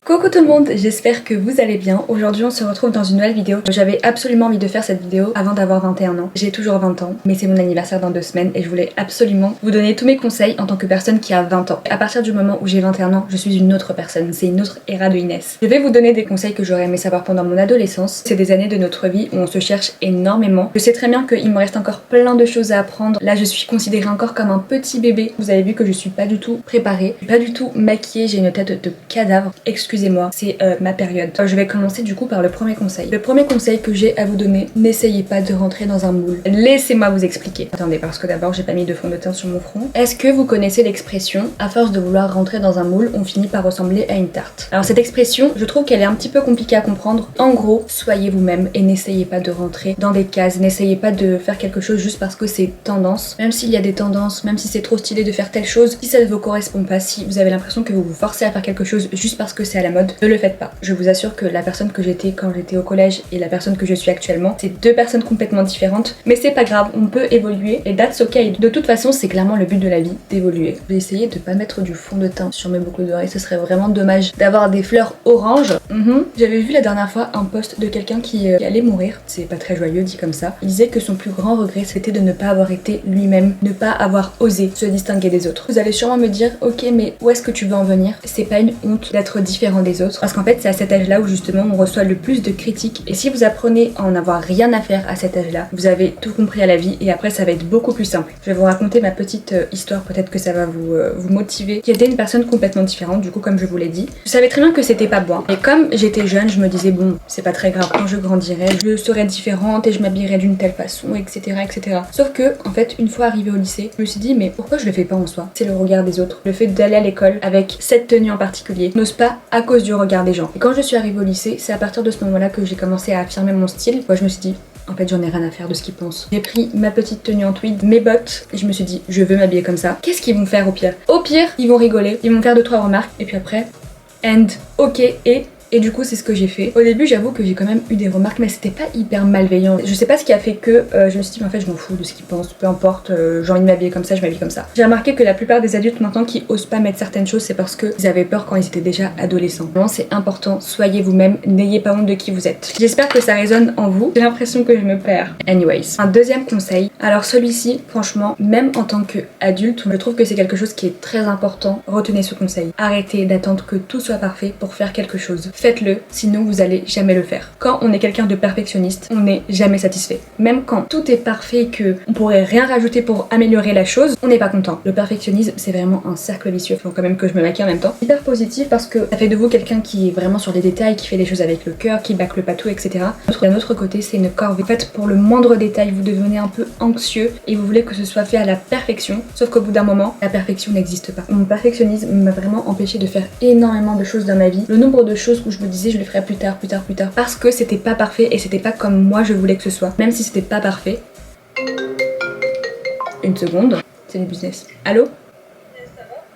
Coucou tout le monde, j'espère que vous allez bien. Aujourd'hui on se retrouve dans une nouvelle vidéo. J'avais absolument envie de faire cette vidéo avant d'avoir 21 ans. J'ai toujours 20 ans, mais c'est mon anniversaire dans 2 semaines et je voulais absolument vous donner tous mes conseils en tant que personne qui a 20 ans. À partir du moment où j'ai 21 ans, je suis une autre personne, c'est une autre era de Inès. Je vais vous donner des conseils que j'aurais aimé savoir pendant mon adolescence. C'est des années de notre vie où on se cherche énormément. Je sais très bien qu'il me reste encore plein de choses à apprendre. Là je suis considérée encore comme un petit bébé. Vous avez vu que je suis pas du tout préparée, pas du tout maquillée, j'ai une tête de cadavre. Excusez-moi, c'est ma période. Je vais commencer du coup par le premier conseil. Le premier conseil que j'ai à vous donner, n'essayez pas de rentrer dans un moule. Laissez-moi vous expliquer. Attendez, parce que d'abord j'ai pas mis de fond de teint sur mon front. Est-ce que vous connaissez l'expression « à force de vouloir rentrer dans un moule, on finit par ressembler à une tarte ». Alors cette expression, je trouve qu'elle est un petit peu compliquée à comprendre. En gros, soyez vous-même et n'essayez pas de rentrer dans des cases. N'essayez pas de faire quelque chose juste parce que c'est tendance. Même s'il y a des tendances, même si c'est trop stylé de faire telle chose, si ça ne vous correspond pas, si vous avez l'impression que vous vous forcez à faire quelque chose juste parce que c'est à la mode, ne le faites pas. Je vous assure que la personne que j'étais quand j'étais au collège et la personne que je suis actuellement, c'est deux personnes complètement différentes, mais c'est pas grave, on peut évoluer et that's okay. De toute façon, c'est clairement le but de la vie, d'évoluer. Je vais essayer de pas mettre du fond de teint sur mes boucles d'oreilles, ce serait vraiment dommage d'avoir des fleurs orange. J'avais vu la dernière fois un post de quelqu'un qui allait mourir, c'est pas très joyeux dit comme ça. Il disait que son plus grand regret c'était de ne pas avoir été lui-même, ne pas avoir osé se distinguer des autres. Vous allez sûrement me dire, ok mais où est-ce que tu veux en venir? C'est pas une honte d'être différent des autres, parce qu'en fait c'est à cet âge là où justement on reçoit le plus de critiques, et si vous apprenez à en avoir rien à faire à cet âge là, vous avez tout compris à la vie et après ça va être beaucoup plus simple. Je vais vous raconter ma petite histoire, peut-être que ça va vous motiver. J'étais une personne complètement différente du coup, comme je vous l'ai dit. Je savais très bien que c'était pas bon, et comme j'étais jeune je me disais bon c'est pas très grave, quand je grandirai je serai différente et je m'habillerai d'une telle façon, etc. Sauf que en fait une fois arrivée au lycée, je me suis dit mais pourquoi je le fais pas en soi? C'est le regard des autres, le fait d'aller à l'école avec cette tenue en particulier, je n'ose pas à cause du regard des gens. Et quand je suis arrivée au lycée, c'est à partir de ce moment là que j'ai commencé à affirmer mon style. Moi je me suis dit en fait j'en ai rien à faire de ce qu'ils pensent. J'ai pris ma petite tenue en tweed, mes bottes, et je me suis dit je veux m'habiller comme ça. Qu'est-ce qu'ils vont faire au pire? Au pire ils vont rigoler, ils vont faire 2-3 remarques et puis après ok. Et du coup c'est ce que j'ai fait. Au début j'avoue que j'ai quand même eu des remarques, mais c'était pas hyper malveillant. Je sais pas ce qui a fait que je me suis dit mais en fait je m'en fous de ce qu'ils pensent, peu importe, j'ai envie de m'habiller comme ça, je m'habille comme ça. J'ai remarqué que la plupart des adultes maintenant qui osent pas mettre certaines choses, c'est parce qu'ils avaient peur quand ils étaient déjà adolescents. Vraiment c'est important, soyez vous-même, n'ayez pas honte de qui vous êtes. J'espère que ça résonne en vous. J'ai l'impression que je me perds. Anyways, un deuxième conseil. Alors celui-ci, franchement, même en tant qu'adulte, je trouve que c'est quelque chose qui est très important. Retenez ce conseil. Arrêtez d'attendre que tout soit parfait pour faire quelque chose. Faites-le, sinon vous allez jamais le faire. Quand on est quelqu'un de perfectionniste, on n'est jamais satisfait. Même quand tout est parfait et que on pourrait rien rajouter pour améliorer la chose, on n'est pas content. Le perfectionnisme, c'est vraiment un cercle vicieux. Faut quand même que je me maquille en même temps. Hyper positif parce que ça fait de vous quelqu'un qui est vraiment sur les détails, qui fait les choses avec le cœur, qui bâcle pas tout, etc. D'un autre côté, c'est une corvée. En fait, pour le moindre détail, vous devenez un peu anxieux et vous voulez que ce soit fait à la perfection. Sauf qu'au bout d'un moment, la perfection n'existe pas. Mon perfectionnisme m'a vraiment empêché de faire énormément de choses dans ma vie. Le nombre de choses où je me disais je le ferai plus tard, parce que c'était pas parfait et c'était pas comme moi je voulais que ce soit. Même si c'était pas parfait. Une seconde, c'est du business. Allô?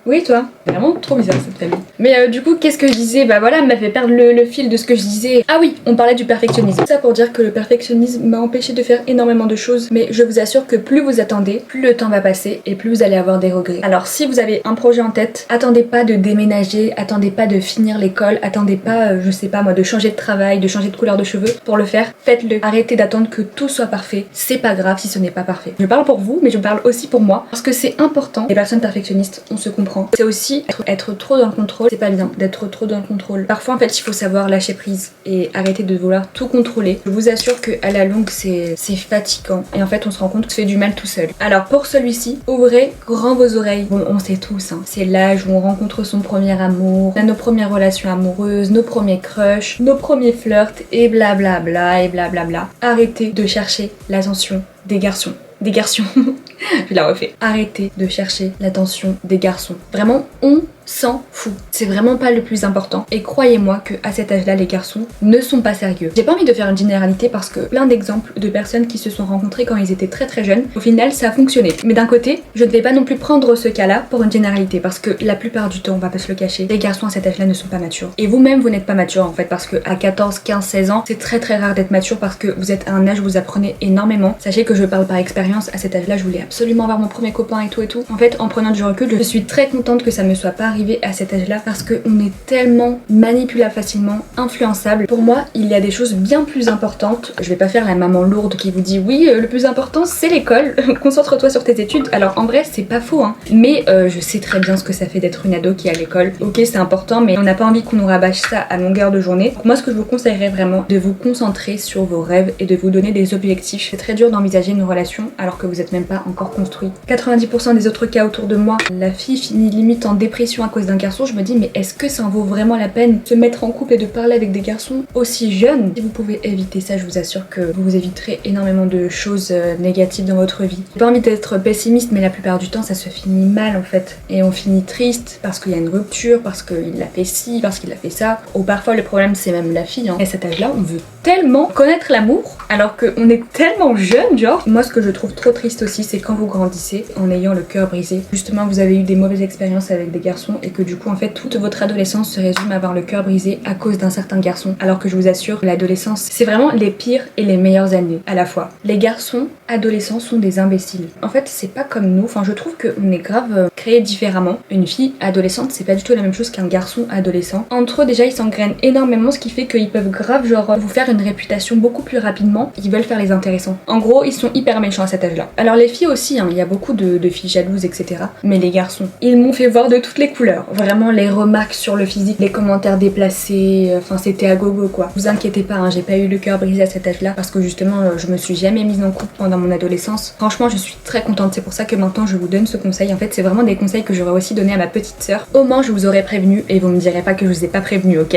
Oui, toi? Vraiment trop bizarre cette famille. Mais du coup, qu'est-ce que je disais? Bah voilà, elle m'a fait perdre le fil de ce que je disais. Ah oui, on parlait du perfectionnisme. Ça pour dire que le perfectionnisme m'a empêché de faire énormément de choses. Mais je vous assure que plus vous attendez, plus le temps va passer et plus vous allez avoir des regrets. Alors si vous avez un projet en tête, attendez pas de déménager, attendez pas de finir l'école, attendez pas, je sais pas moi, de changer de travail, de changer de couleur de cheveux. Pour le faire, faites-le. Arrêtez d'attendre que tout soit parfait. C'est pas grave si ce n'est pas parfait. Je parle pour vous, mais je parle aussi pour moi. Parce que c'est important. Les personnes perfectionnistes, on se comprend. C'est aussi être trop dans le contrôle, c'est pas bien d'être trop dans le contrôle. Parfois en fait il faut savoir lâcher prise et arrêter de vouloir tout contrôler. Je vous assure qu'à la longue c'est fatigant et en fait on se rend compte que ça fait du mal tout seul. Alors pour celui-ci, ouvrez grand vos oreilles. Bon on sait tous, hein, c'est l'âge où on rencontre son premier amour, on a nos premières relations amoureuses, nos premiers crushs, nos premiers flirts et blablabla et blablabla. Arrêtez de chercher l'attention des garçons. Je la refais. Arrêtez de chercher l'attention des garçons. Vraiment, on s'en fout. C'est vraiment pas le plus important. Et croyez-moi que à cet âge-là, les garçons ne sont pas sérieux. J'ai pas envie de faire une généralité parce que plein d'exemples de personnes qui se sont rencontrées quand ils étaient très jeunes, au final, ça a fonctionné. Mais d'un côté, je ne vais pas non plus prendre ce cas-là pour une généralité parce que la plupart du temps, on va pas se le cacher, les garçons à cet âge-là ne sont pas matures. Et vous-même, vous n'êtes pas mature en fait parce que à 14, 15, 16 ans, c'est très rare d'être mature parce que vous êtes à un âge où vous apprenez énormément. Sachez que je parle par expérience. À cet âge-là, je voulais absolument avoir mon premier copain et tout. En fait, en prenant du recul, je suis très contente que ça me soit pas arriver à cet âge-là parce qu'on est tellement manipulable facilement, influençable. Pour moi, il y a des choses bien plus importantes. Je vais pas faire la maman lourde qui vous dit oui, le plus important c'est l'école, concentre-toi sur tes études. Alors en vrai, c'est pas faux, hein. Mais je sais très bien ce que ça fait d'être une ado qui est à l'école. Ok, c'est important, mais on n'a pas envie qu'on nous rabâche ça à longueur de journée. Moi, ce que je vous conseillerais vraiment, de vous concentrer sur vos rêves et de vous donner des objectifs. C'est très dur d'envisager une relation alors que vous êtes même pas encore construit. 90% des autres cas autour de moi, la fille finit limite en dépression à cause d'un garçon. Je me dis mais est-ce que ça en vaut vraiment la peine de se mettre en couple et de parler avec des garçons aussi jeunes? Si vous pouvez éviter ça, je vous assure que vous vous éviterez énormément de choses négatives dans votre vie. J'ai pas envie d'être pessimiste, mais la plupart du temps ça se finit mal en fait. Et on finit triste parce qu'il y a une rupture, parce qu'il a fait ci, parce qu'il a fait ça. Ou parfois le problème c'est même la fille, hein. Et à cet âge-là, on veut tellement connaître l'amour alors qu'on est tellement jeune, genre. Moi, ce que je trouve trop triste aussi, c'est quand vous grandissez en ayant le cœur brisé. Justement, vous avez eu des mauvaises expériences avec des garçons et que du coup, en fait, toute votre adolescence se résume à avoir le cœur brisé à cause d'un certain garçon. Alors que je vous assure, l'adolescence, c'est vraiment les pires et les meilleures années à la fois. Les garçons adolescents sont des imbéciles. En fait, c'est pas comme nous. Enfin, je trouve qu'on est grave créés différemment. Une fille adolescente, c'est pas du tout la même chose qu'un garçon adolescent. Entre eux, déjà, ils s'engrainent énormément, ce qui fait qu'ils peuvent grave, genre, vous faire une réputation beaucoup plus rapidement. Ils veulent faire les intéressants. En gros, ils sont hyper méchants à cet âge-là. Alors les filles aussi, hein, il y a beaucoup de filles jalouses, etc. Mais les garçons, ils m'ont fait voir de toutes les couleurs. Vraiment, les remarques sur le physique, les commentaires déplacés, enfin c'était à gogo quoi. Vous inquiétez pas, hein, j'ai pas eu le cœur brisé à cet âge-là parce que justement, je me suis jamais mise en couple pendant mon adolescence. Franchement, je suis très contente. C'est pour ça que maintenant je vous donne ce conseil. En fait, c'est vraiment des conseils que j'aurais aussi donné à ma petite sœur. Au moins, je vous aurais prévenu et vous me direz pas que je vous ai pas prévenu, ok?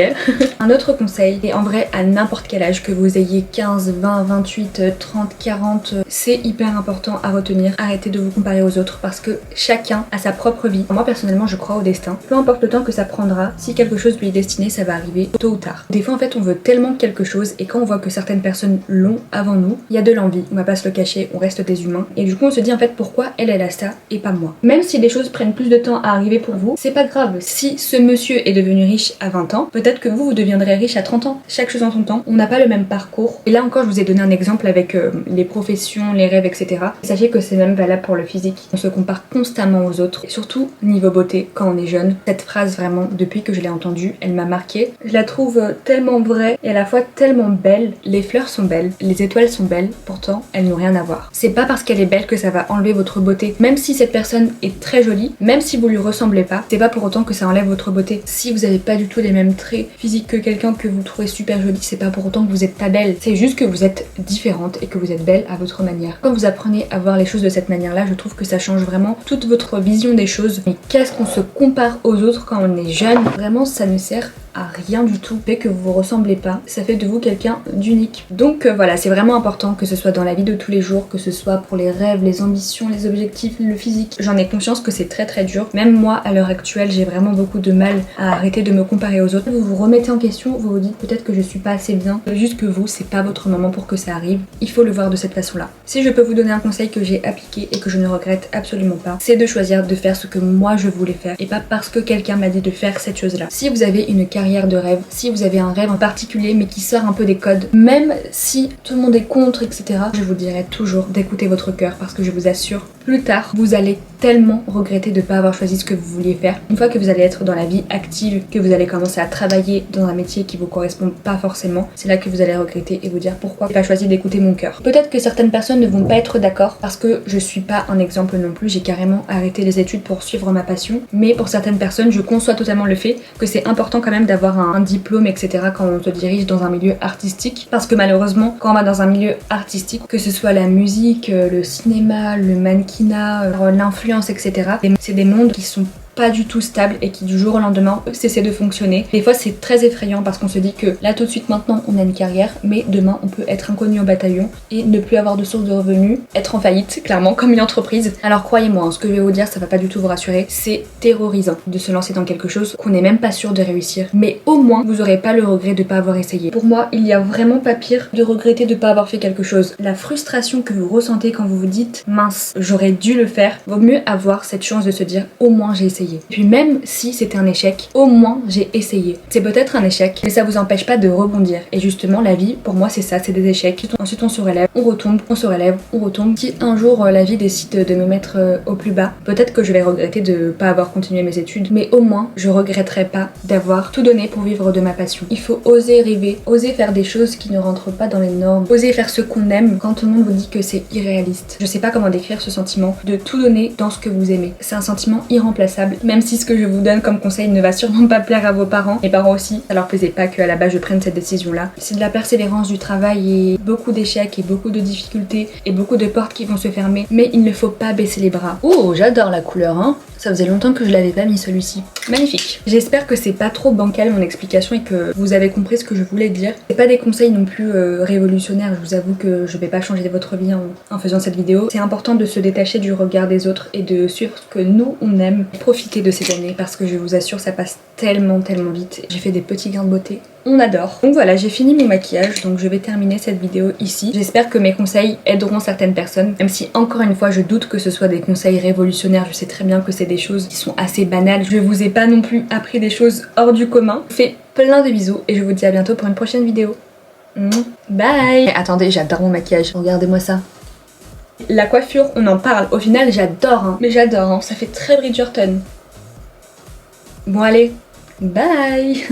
Un autre conseil, et en vrai à n'importe quel âge, que vous ayez 15, 20, 28, 30, 40, c'est hyper important à retenir. Arrêtez de vous comparer aux autres parce que chacun a sa propre vie. Moi personnellement, je crois au destin. Peu importe le temps que ça prendra, si quelque chose lui est destiné, ça va arriver tôt ou tard. Des fois en fait, on veut tellement quelque chose et quand on voit que certaines personnes l'ont avant nous, il y a de l'envie. On va pas se le cacher, on reste des humains. Et du coup, on se dit en fait pourquoi elle a ça et pas moi. Même si les choses prennent plus de temps à arriver pour vous, c'est pas grave. Si ce monsieur est devenu riche à 20 ans, peut-être que vous deviendrez riche à 30 ans. Chaque chose en son temps. On n'a pas le même parcours. Et là encore, je vous ai donné un exemple avec les professions, les rêves, etc. Sachez que c'est même valable pour le physique. On se compare constamment aux autres. Et surtout, niveau beauté, quand on est jeune. Cette phrase, vraiment, depuis que je l'ai entendue, elle m'a marquée. Je la trouve tellement vraie et à la fois tellement belle. Les fleurs sont belles, les étoiles sont belles, pourtant, elles n'ont rien à voir. C'est pas parce qu'elle est belle que ça va enlever votre beauté. Même si cette personne est très jolie, même si vous lui ressemblez pas, c'est pas pour autant que ça enlève votre beauté. Si vous avez pas du tout les mêmes traits physiques que quelqu'un que vous trouvez super joli, c'est pas pour autant que vous êtes pas belle. C'est juste que vous êtes différente et que vous êtes belle à votre manière. Quand vous apprenez à voir les choses de cette manière-là, je trouve que ça change vraiment toute votre vision des choses. Mais qu'est-ce qu'on se compare aux autres quand on est jeune? Vraiment, ça ne sert à rien du tout. Fait que vous vous ressemblez pas, ça fait de vous quelqu'un d'unique. Donc voilà, c'est vraiment important que ce soit dans la vie de tous les jours, que ce soit pour les rêves, les ambitions, les objectifs, le physique. J'en ai conscience que c'est très très dur. Même moi, à l'heure actuelle, j'ai vraiment beaucoup de mal à arrêter de me comparer aux autres. Vous vous remettez en question, vous vous dites peut-être que je suis pas assez bien. Juste que vous, c'est pas votre moment pour que ça arrive. Il faut le voir de cette façon-là. Si je peux vous donner un conseil que j'ai appliqué et que je ne regrette absolument pas, c'est de choisir de faire ce que moi je voulais faire et pas parce que quelqu'un m'a dit de faire cette chose-là. Si vous avez une carrière de rêve, si vous avez un rêve en particulier mais qui sort un peu des codes, même si tout le monde est contre, etc., je vous dirais toujours d'écouter votre cœur parce que je vous assure, plus tard, vous allez tellement regretter de ne pas avoir choisi ce que vous vouliez faire. Une fois que vous allez être dans la vie active, que vous allez commencer à travailler dans un métier qui vous correspond pas forcément, c'est là que vous allez regretter et vous dire pourquoi j'ai pas choisi d'écouter mon cœur. Peut-être que certaines personnes ne vont pas être d'accord parce que je suis pas un exemple non plus, j'ai carrément arrêté les études pour suivre ma passion, mais pour certaines personnes, je conçois totalement le fait que c'est important quand même d'avoir un diplôme, etc. quand on se dirige dans un milieu artistique, parce que malheureusement, quand on va dans un milieu artistique, que ce soit la musique, le cinéma, le mannequinat, l'influence, etc., c'est des mondes qui sont pas du tout stable et qui du jour au lendemain cessent de fonctionner. Des fois c'est très effrayant parce qu'on se dit que là tout de suite maintenant on a une carrière, mais demain on peut être inconnu au bataillon et ne plus avoir de source de revenus, être en faillite clairement comme une entreprise. Alors croyez-moi, hein, ce que je vais vous dire ça va pas du tout vous rassurer, c'est terrorisant de se lancer dans quelque chose qu'on n'est même pas sûr de réussir, mais au moins vous aurez pas le regret de pas avoir essayé. Pour moi il y a vraiment pas pire de regretter de pas avoir fait quelque chose. La frustration que vous ressentez quand vous vous dites mince j'aurais dû le faire, vaut mieux avoir cette chance de se dire au moins j'ai essayé. essayé. Et puis même si c'était un échec, au moins j'ai essayé. C'est peut-être un échec, mais ça vous empêche pas de rebondir. Et justement la vie, pour moi c'est ça, c'est des échecs. Ensuite on se relève, on retombe, on se relève, on retombe. Si un jour la vie décide de me mettre au plus bas, peut-être que je vais regretter de pas avoir continué mes études, mais au moins je regretterai pas d'avoir tout donné pour vivre de ma passion. Il faut oser rêver, oser faire des choses qui ne rentrent pas dans les normes, oser faire ce qu'on aime quand tout le monde vous dit que c'est irréaliste. Je sais pas comment décrire ce sentiment de tout donner dans ce que vous aimez. C'est un sentiment irremplaçable, même si ce que je vous donne comme conseil ne va sûrement pas plaire à vos parents. Mes parents aussi, ça leur plaisait pas qu'à la base je prenne cette décision là. C'est de la persévérance, du travail et beaucoup d'échecs et beaucoup de difficultés et beaucoup de portes qui vont se fermer, mais il ne faut pas baisser les bras. Oh, j'adore la couleur hein. Ça faisait longtemps que je l'avais pas mis celui-ci. Magnifique. J'espère que c'est pas trop bancal mon explication et que vous avez compris ce que je voulais dire. C'est pas des conseils non plus révolutionnaires, je vous avoue que je vais pas changer votre vie en faisant cette vidéo. C'est important de se détacher du regard des autres et de suivre ce que nous on aime. Profitez de ces années parce que je vous assure ça passe tellement vite. J'ai fait des petits gains de beauté. On adore. Donc voilà, j'ai fini mon maquillage, donc je vais terminer cette vidéo ici. J'espère que mes conseils aideront certaines personnes, même si encore une fois je doute que ce soit des conseils révolutionnaires. Je sais très bien que c'est des choses qui sont assez banales. Je vous ai pas non plus appris des choses hors du commun. Je vous fais plein de bisous et je vous dis à bientôt pour une prochaine vidéo. Bye. Mais attendez, j'adore mon maquillage, regardez-moi ça. La coiffure, on en parle. Au final, j'adore, hein. Mais j'adore, hein. Ça fait très Bridgerton. Bon allez, bye.